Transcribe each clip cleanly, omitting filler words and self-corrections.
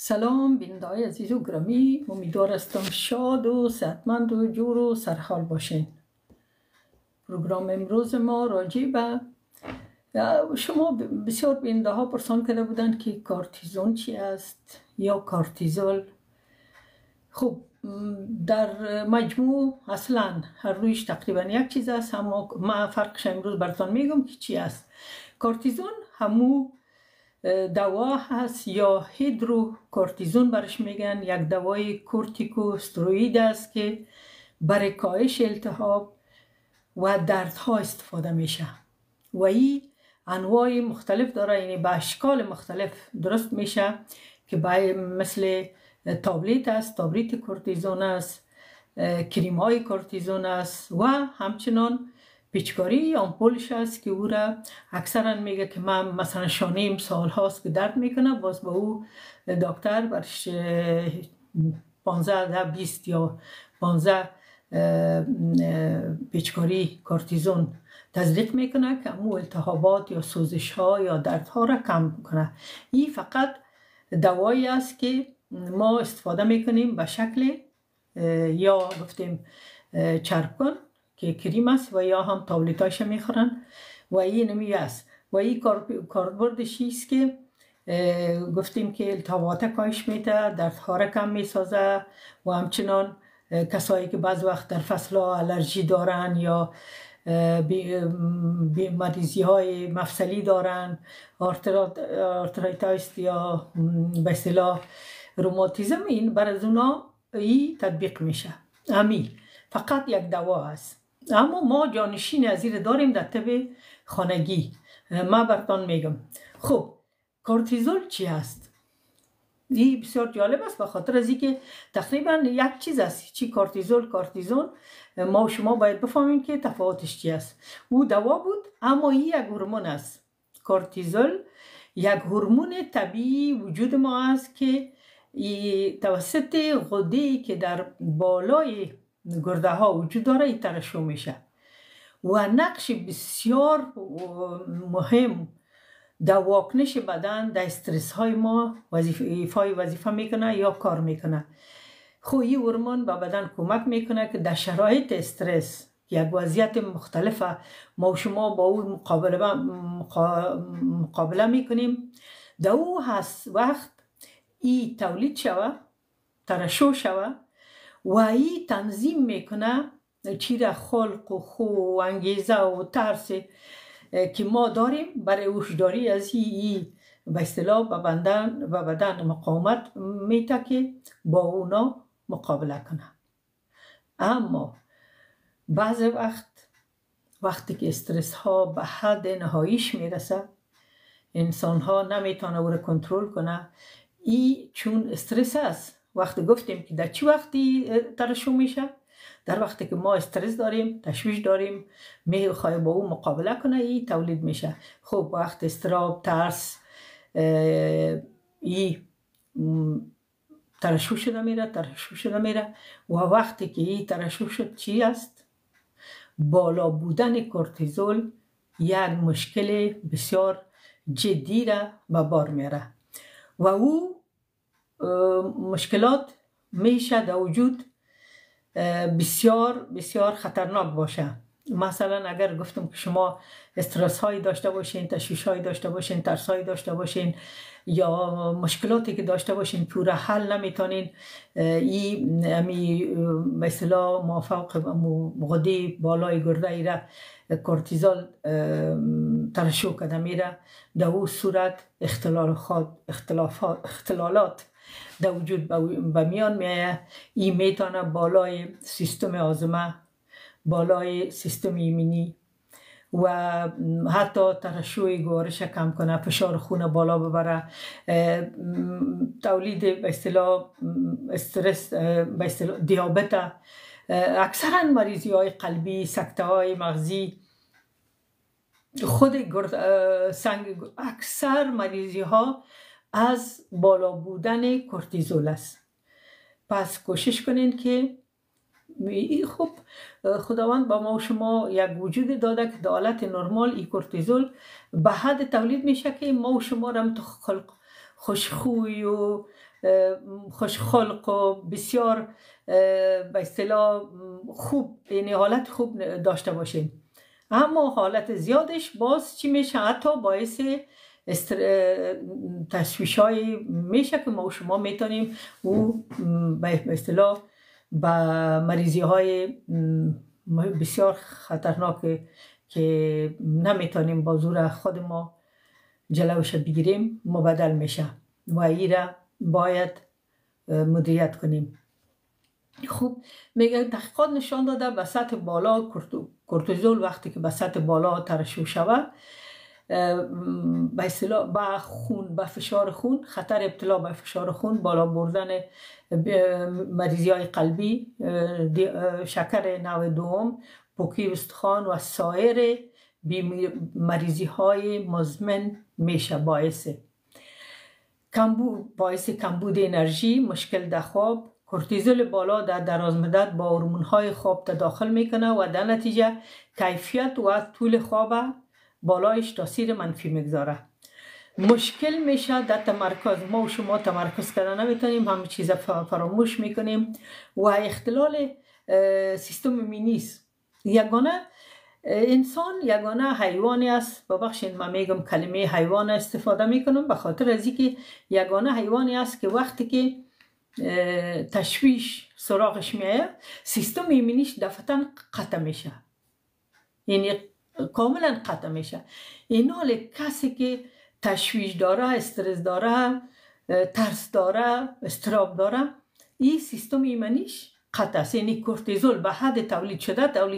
سلام بیننده‌های عزیز و گرامی، امیدوار هستم شاد و صحتمند و جور و سرحال باشین. پروگرام امروز ما راجع به شما بسیار بیننده ها پرسان کرده بودند که کورتیزون چی است یا کورتیزول. خب در مجموع اصلا هر رویش تقریبا یک چیز است، اما من فرقش امروز براتون میگم که چی است. کورتیزون همو دوا هست یا هیدرو کورتیزون برش میگن، یک دوای کورتیکو استروئید است که برای کاهش التهاب و دردها استفاده میشه و این انواع مختلف داره، یعنی به اشکال مختلف درست میشه که مثل تابلت است، تابلت کورتیزون است، کریم های کورتیزون است و همچنان پیچکاری آمپولش است که او را اکثرا میگه که من مثلا شانیم سال هاست که درد میکنه، باز به او دکتر برش 15 20 یا 15 پیچکاری کورتیزون تزریق میکنه که امو التهابات یا سوزش ها یا درد ها را کم کنه. این فقط دوایی است که ما استفاده میکنیم به شکل یا گفتیم چربکن که کریم است و یا هم تابلتایش میخورن و این نمی است و این کاربردش است که گفتیم که التهابات کاهش میده، دردها را کم میسازه و همچنان کسایی که بعض وقت در فصل ها الرژی دارن یا مریضی های مفصلی دارن، آرترایتایس یا به اصطلاح روماتیسم، این بر از اونا ای تطبیق میشه. امی فقط یک دوا است، اما ما جانشین از این داریم در طب خانگی. ما براتون میگم. خب کورتیزول چی است؟ این بسیار جالب است به خاطر از اینکه تقریبا یک چیز است. چی کورتیزون ما و شما باید بفهمیم که تفاوتش چی است. او دوا بود اما این یک هورمون است. کورتیزول یک هورمون طبیعی وجود ما است که توسط غده‌ای که در بالای گرده ها وجود داره ترشح میشه و نقش بسیار مهم در واکنش بدن در استرس های ما وظیفه میکنه یا کار میکنه. خب این هورمون به بدن کمک میکنه که در شرایط استرس، یک وضعیت مختلفه ما و شما با اون مقابله میکنیم، در او هست وقت ای تولید شوه، ترشح شوه و ای تنظیم میکنه چیره خلق و خو و انگیزه و ترس که ما داریم برای هوشداری از ای به اصطلاح به بدن مقاومت میته که با اونا مقابله کنه. اما بعض وقتی که استرس ها به حد نهاییش میرسه، انسان ها نمیتونه او را کنترل کنه. ای چون استرس است، وقتی گفتیم که در چی وقتی ترشح میشه؟ در وقتی که ما استرس داریم، تشویش داریم، میخواه با او مقابله کنه، ای تولید میشه. خب وقت استراب، ترس، ای ترشح شده میره و وقتی که ای ترشح شد چی است؟ بالا بودن کورتیزول یک مشکل بسیار جدی را به بار میاره و او مشکلات میشه در وجود بسیار بسیار خطرناک باشه. مثلا اگر گفتم که شما استرس هایی داشته باشین، تشویش هایی داشته باشین، ترس هایی داشته باشین یا مشکلاتی که داشته باشین پورا حل نمیتونین، این به اصطلاح مافوق غده بالای گرده ای را کورتیزول ترشح کرده میره، در او صورت اختلالات در وجود به میان میایه. این میتونه بالای سیستم هاضمه، بالای سیستم ایمنی و حتی ترشح گوارش کم کنه، فشار خون بالا ببره، تولید به اصطلاح استرس، به اصطلاح دیابت، اکثرا مریضی های قلبی، سکته های مغزی، خود اکثر مریضی ها از بالا بودن کورتیزول است. پس کوشش کنین که خب خداوند با ما و شما یک وجود داده که در حالت نرمال این کورتیزول به حد تولید میشه که ما و شما را خوشخوی و خوشخلق و بسیار به اصطلاح خوب، یعنی حالت خوب داشته باشیم. اما حالت زیادش باز چی میشه؟ حتی باعث تشویش های میشه که ما و شما میتونیم او به اصطلاح با مریضی های بسیار خطرناک که نمیتونیم با زور خود ما جلوش بگیریم مبدل میشه و ایره باید مدیریت کنیم. خوب میگه تحقیقات نشان داده به سطح بالا کورتیزول وقتی که به سطح بالا ترشح شود به اصطلاح به خون، به فشار خون، خطر ابتلا به فشار خون، بالا بردن مریضی های قلبی، شکر نوع دوم، پوکی استخوان و سایر مریضی های مزمن میشه. باعث کمبود انرژی، مشکل در خواب. کورتیزول بالا در دراز مدت با هورمون های خواب تداخل میکنه و در نتیجه کیفیت و طول خواب بالایش تاثیر منفی میگذاره. مشکل میشه در تمرکز. ما و شما تمرکز کردن نمیتونیم، همه چیز فراموش میکنیم و اختلال سیستم ایمنی است. انسان یگانه حیوانی است. ببخشید من میگم کلمه حیوان استفاده میکنم به خاطر از اینکه یگانه حیوانی است که وقتی که تشویش سراغش میایه سیستم ایمنیش دفعتاً قطع میشه، یعنی کاملا قطع میشه. این حال کسی که تشویش داره، استرس داره، ترس داره، استراب داره، این سیستم ایمنیش قطع است، یعنی کورتیزول به حد تولید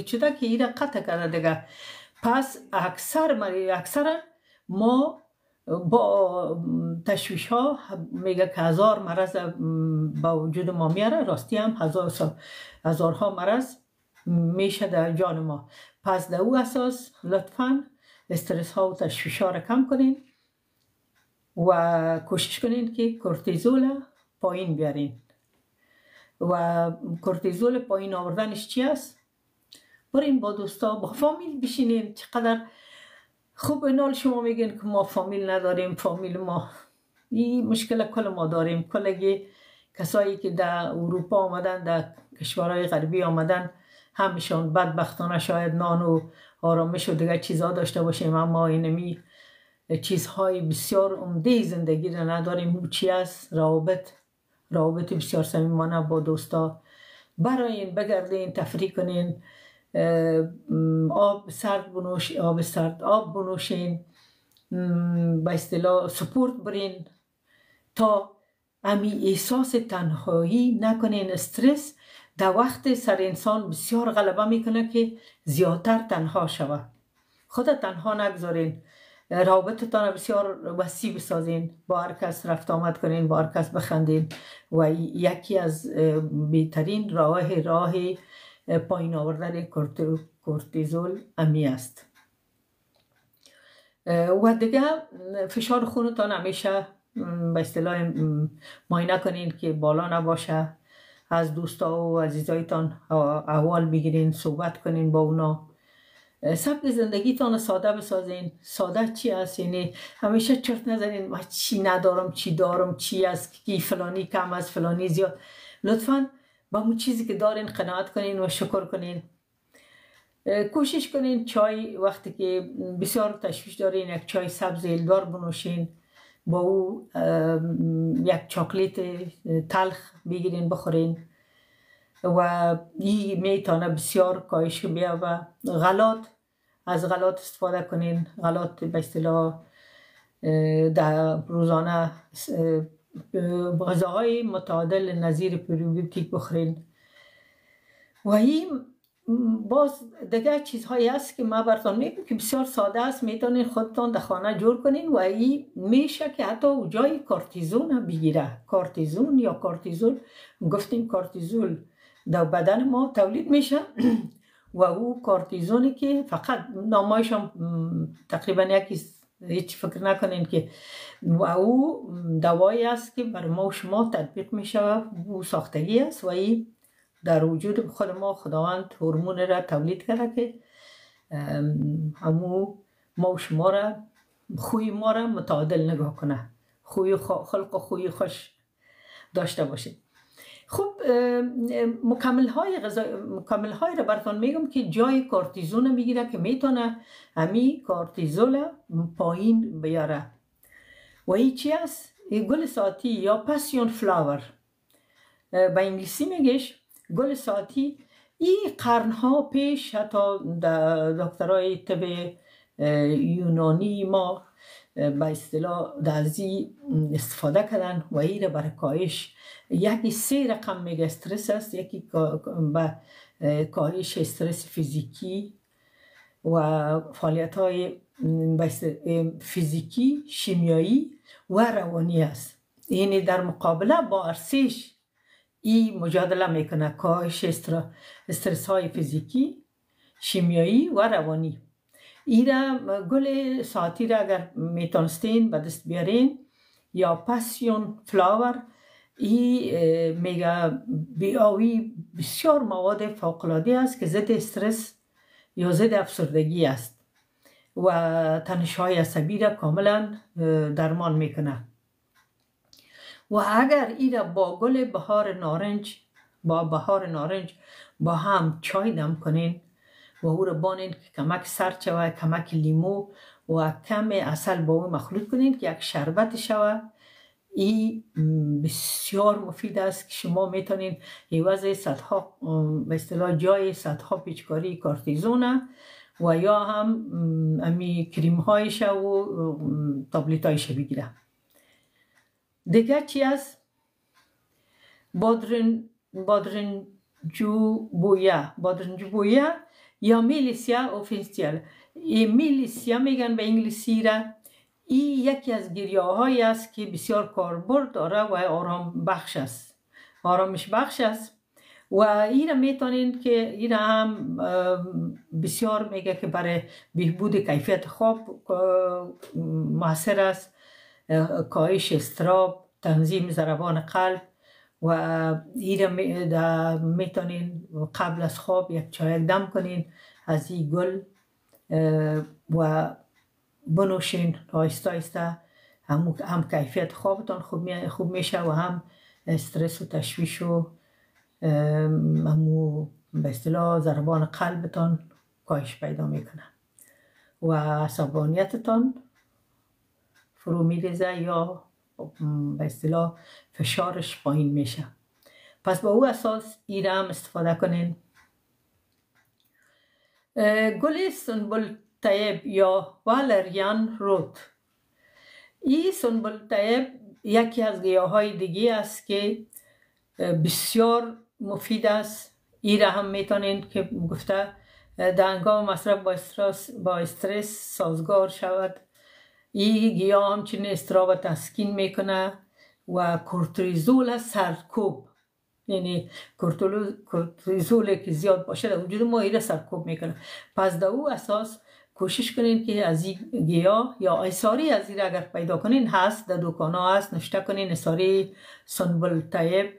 شده که این قطع کرده دیگه. پس اکثر ما با تشویش ها میگه که 1000 مرض با وجود ما میاره، راستی هم هزارها مرض میشه در جان ما. پس در او اساس لطفاً استرس ها و تشویش ها را کم کنین و کوشش کنین که کورتیزول پایین بیارین. و کورتیزول پایین آوردنش چی است؟ برین با دوستا، با فامیل بشینین. چقدر خوب اینال شما میگین که ما فامیل نداریم. فامیل ما این مشکل کل ما داریم. کلگی کسایی که در اروپا آمدن، در کشورهای غربی آمدن، همشون بدبختانه شاید نان و آرامش و دیگه چیزها داشته باشیم، اما اینمی چیزهای بسیار عمده زندگی را نداریم. او چی است؟ روابط بسیار صمیمانه با دوستا. براین بگردین، تفریح کنین، آب بنوشین، به اصطلاح سپورت برین تا امی احساس تنهایی نکنین. استرس در وقت سر انسان بسیار غلبه میکنه که زیادتر تنها شود. خود تنها نگذارین، روابطتان بسیار وسیع بسازین، با هر کس رفت آمد کنین، با هر کس بخندین و یکی از بهترین راه پایین آوردن کورتیزول امی است. و دیگه فشار خونتان همیشه به اصطلاح معاینه کنین که بالا نباشه. از دوستا و عزیزایتان احوال بگیرین، صحبت کنین با اونا. سبک زندگیتان ساده بسازین. ساده چی است؟ یعنی همیشه چرت نزنین من چی ندارم، چی دارم، چی است که فلانی کم است، فلانی زیاد. لطفاً با اون چیزی که دارین قناعت کنین و شکر کنین. کوشش کنین چای وقتی که بسیار تشویش دارین یک چای سبز ایلدار بنوشین، با او یک چاکلیت تلخ بگیرین بخورین و این میتونه بسیار کاهش بیا. و از غلات استفاده کنین. غلات به اصطلاح در روزانه غذاهای متعادل نظیر پروبیوتیک بخورین. و این باز دیگه چیزهایی هست که ما براتون میگم که بسیار ساده است، میتونین خودتان در خانه جور کنین و این میشه که حتی جای کورتیزون بگیره. کورتیزون یا کورتیزول، گفتیم کورتیزول در بدن ما تولید میشه و او کورتیزونی که فقط نامایش هم تقریبا هیچ فکر نکنین که و او دوایی است که بر ما و شما تطبیق میشه و او ساختگی است و این در وجود خود ما خداوند هورمون را تولید کرده که همو ما و شما را، خوی ما را متعادل نگاه کنه. خوی خلق و خوی خوش داشته باشید. خب مکمل های را براتون میگم که جای کورتیزون میگیره که میتونه همی کورتیزول پایین بیاره. و این چی است؟ گل ساعتی یا پاسیون فلاور به انگلیسی میگش گل ساعتی. این قرنها پیش حتی دکترای طب یونانی ما به اصطلاح دازی استفاده کردن و این برای کاهش یکی 3 رقم میگه استرس است. یکی به کاهش استرس فیزیکی و فعالیت های فیزیکی، شیمیایی و روانی است. یعنی در مقابله با ارسش این مجادله میکنه، کاهش استرس های فیزیکی، شیمیایی و روانی. ایره گل ساعتی را اگر میتونستین به دست بیارین یا پاسیون فلاور، این میگه بیاوی بسیار مواد فوق‌العاده است که ضد استرس یا ضد افسردگی است و تنش‌های عصبی را کاملا درمان میکنه. و اگر این را با گل بهار نارنج با هم چای دم کنین و او را بانین که کمک سرد شوه، کمک لیمو و کم عسل با او مخلوط کنین که یک شربت شوه، این بسیار مفید است که شما میتونین عوض صدها به اصطلاح جای صدها پیچکاری کورتیزون و یا هم امی کریم هایش و تابلت هایش بگیره. دیگه چی است؟ بادرنجو بویا یا میلیسیا اوفنسیال. این میلیسیا میگن به انگلیسی را. این یکی از گیاهایی است که بسیار کاربرد داره و آرامش بخش است و این را میتونین که این هم بسیار میگه که برای بهبود کیفیت خواب موثر است، کاهش اضطراب، تنظیم ضربان قلب و این را میتونین قبل از خواب یک چای دم کنین از این گل و بنوشین. آهسته آهسته هم کیفیت خوابتان خوب میشه و هم استرس و تشویش و همو به اصطلاح ضربان قلبتان کاهش پیدا میکنه و عصبانیتتان فرو میریزه یا به اصطلاح فشارش پایین میشه. پس با او اساس این هم استفاده کنین. گل سنبل طیب یا والریان روت. این سنبل طیب یکی از گیاهای دیگه است که بسیار مفید است. این را هم میتونین که گفته در هنگام مصرف با استرس سازگار شود. این گیاه همچنین اضطراب تسکین میکنه و کورتیزول سرکوب، یعنی کورتیزول که زیاد باشه در وجود ما این سرکوب میکنه. پس در او اساس کوشش کنین که از این گیاه یا ایساری از این اگر پیدا کنین هست در دکان ها هست، نشته کنین ایساری سنبل طیب،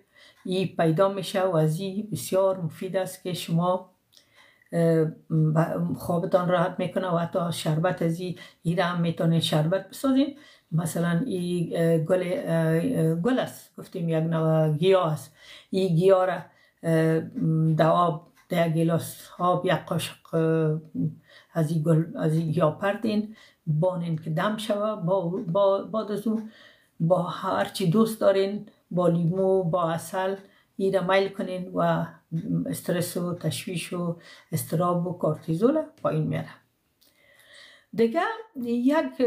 این پیدا میشه و از این بسیار مفید است که شما خوابتان راحت میکنه و حتی شربت از این هم میتونین شربت بسازین. مثلا این گل است، گفتیم یک نوع گیاه است. این گیاه را در آب در گلاس آب یک قاشق از این گیاه پرتین، بانین که دم شوه. بعد از اون با هرچی دوست دارین، با لیمو، با عسل این را میل کنین و استرس و تشویش و اضطراب و کورتیزول پایین میاره. دیگه یک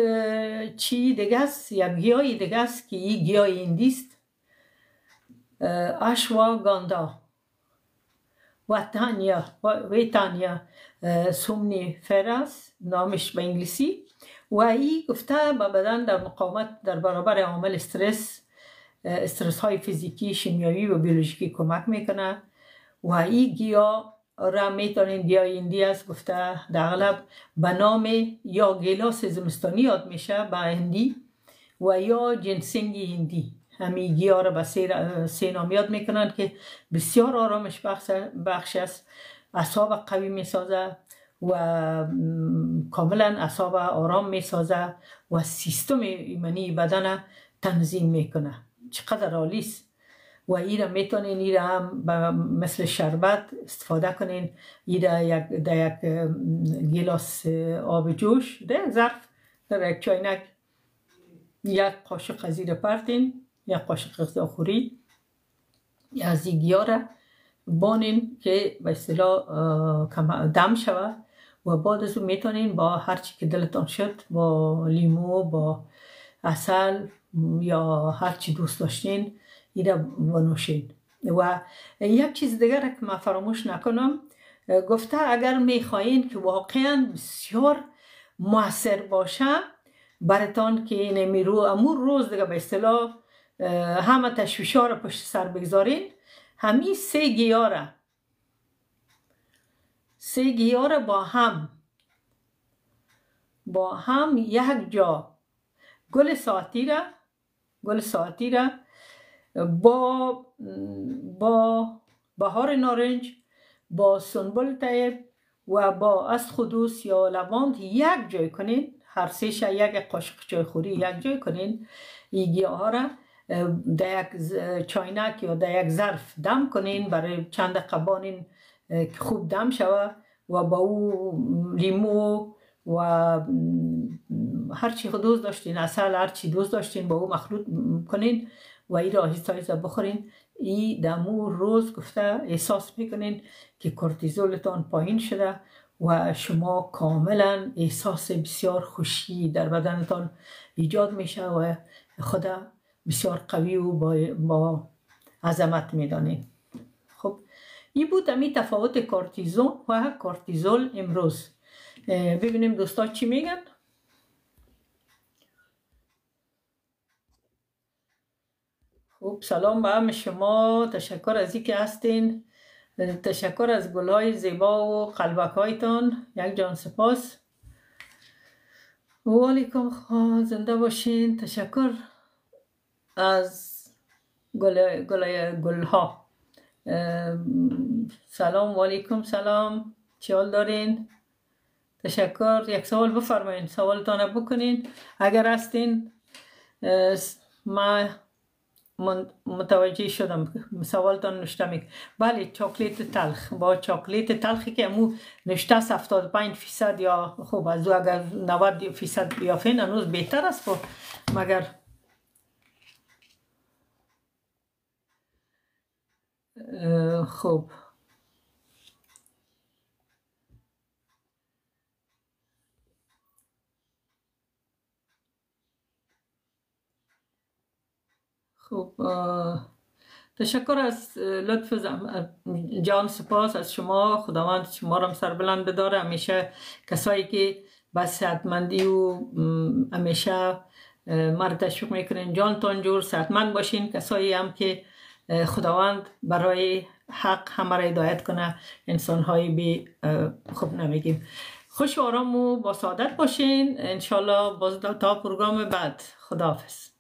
چی دیگه است، یک گیاهی دیگه است که این گیاه هندی است، اشواگاندا ویتانیا سومنیفرس نامش به انگلیسی. و این گفته به بدن در مقاومت در برابر عامل استرس های فیزیکی، شیمیایی و بیولوژیکی کمک میکنه. و این گیاه را میتونین گیاه هندی است، گفته در اغلب به نام یا گیلاس زمستانی یاد میشه به هندی و یا جنسنگ هندی. همین گیاه را به 3 نام یاد میکنن که بسیار آرامش بخش است، اعصاب قوی میسازه و کاملا اعصاب آرام میسازه و سیستم ایمنی بدن تنظیم میکنه. چقدر عالی است. و ایره میتونین ایره هم مثل شربت استفاده کنین. ایره در یک گلاس آب جوش در یک ظرف در یک چاینک یک قاشق زیر پرتین، یک قاشق غذاخوری از این گیاه بانین که به اصطلاح دم شوه و بعد از اون میتونین با هر چی که دلتان شد، با لیمو، با عسل یا هر چی دوست داشتین ایره بنوشین. و یک چیز دیگر که من فراموش نکنم، گفته اگر میخواین که واقعا بسیار مؤثر باشه براتان که این امور روز دیگه به اصطلاح همه تشویشا را پشت سر بگذارین، همین سه گیاه را با هم یک جا گل ساعتی را با بهار نارنج، با سنبل طیب و با اسخودوس یا لوند یک جای کنین. هر سهش یک قاشق چای خوری یک جای کنین. این گیاه ها را در یک چاینک یا در یک ظرف دم کنین برای چند دقیقه بانین که خوب دم شوه و با او لیمو و هر چی دوست داشتین، عسل هر چی دوست داشتین با او مخلوط کنین و این را آهسته آهسته بخورین. این دمو روز گفته احساس میکنین که کورتیزولتان پایین شده و شما کاملا احساس بسیار خوشی در بدنتان ایجاد میشه و خدا بسیار قوی و با عظمت میدانین. خب این بود امی تفاوت کورتیزون و کورتیزول امروز. ببینیم دوستا چی میگن. خب سلام به همه شما، تشکر از اینکه هستین، تشکر از گلهای زیبا و قلبک هایتان، یک جان سپاس. و علیکم زنده باشین. تشکر از گلها. سلام و علیکم سلام، چی حال دارین؟ تشکر. یک سوال بفرمایین، سوالتان بکنین اگر هستین. ما متوجه شدم سوالتان نشته میکنم. بله چاکلیت تلخ، با چاکلیت تلخی که امو نشته 75% یا خب از اگر 90% بیافین هنوز بهتر است. مگر خب تشکر از لطف جان سپاس از شما. خداوند شما را سربلند بداره. همیشه کسایی که به صحتمندی و همیشه مرد تشویق میکنین جانتان جور صحتمند باشین. کسایی هم که خداوند برای حق همه را هدایت کنه، انسان‌های بی خوب نمیگیم. خوش و آرام و با سعادت باشین. انشالله باز تا پروگرام بعد. خداحافظ.